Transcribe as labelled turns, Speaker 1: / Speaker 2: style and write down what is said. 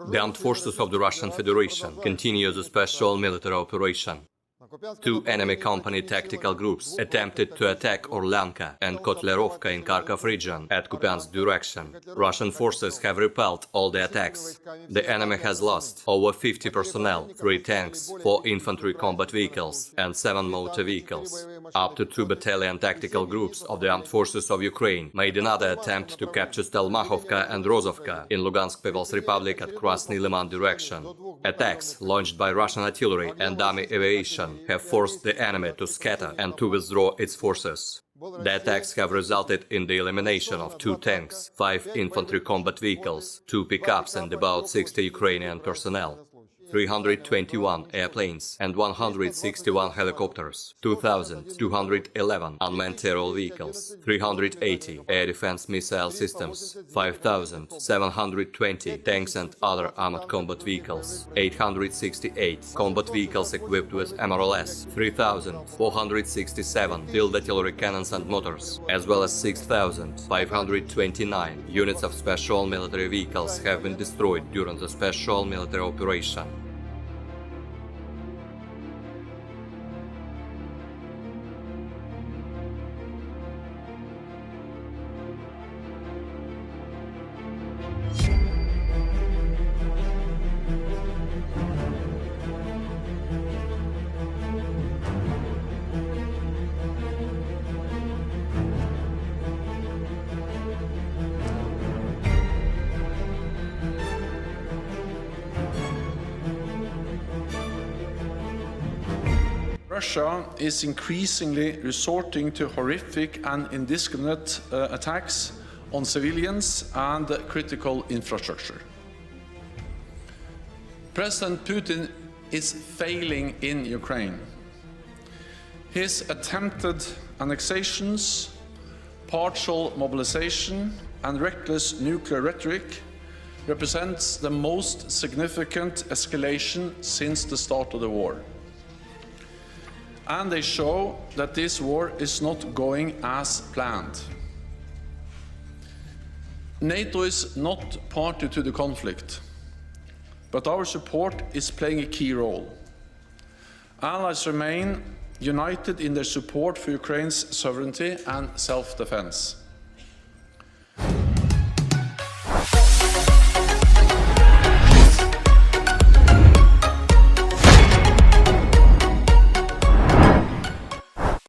Speaker 1: The armed forces of the Russian Federation continue the special military operation. Two enemy company tactical groups attempted to attack Orlyanka and Kotlerovka in Kharkov region at Kupiansk direction. Russian forces have repelled all the attacks. The enemy has lost over 50 personnel, 3 tanks, 4 infantry combat vehicles and 7 motor vehicles. Up to 2 battalion tactical groups of the armed forces of Ukraine made another attempt to capture Stelmachovka and Rozovka in Lugansk People's Republic at Krasny Liman direction. Attacks launched by Russian artillery and army aviation have forced the enemy to scatter and to withdraw its forces. The attacks have resulted in the elimination of 2 tanks, 5 infantry combat vehicles, 2 pickups and about 60 Ukrainian personnel. 321 airplanes and 161 helicopters, 2,211 unmanned aerial vehicles, 380 air defense missile systems, 5,720 tanks and other armored combat vehicles, 868 combat vehicles equipped with MRLS, 3,467 field artillery cannons and mortars, as well as 6,529 units of special military vehicles have been destroyed during the special military operation.
Speaker 2: Russia is increasingly resorting to horrific and indiscriminate attacks on civilians and critical infrastructure. President Putin is failing in Ukraine. His attempted annexations, partial mobilization, and reckless nuclear rhetoric represents the most significant escalation since the start of the war. And they show that this war is not going as planned. NATO is not party to the conflict, but our support is playing a key role. Allies remain united in their support for Ukraine's sovereignty and self-defense.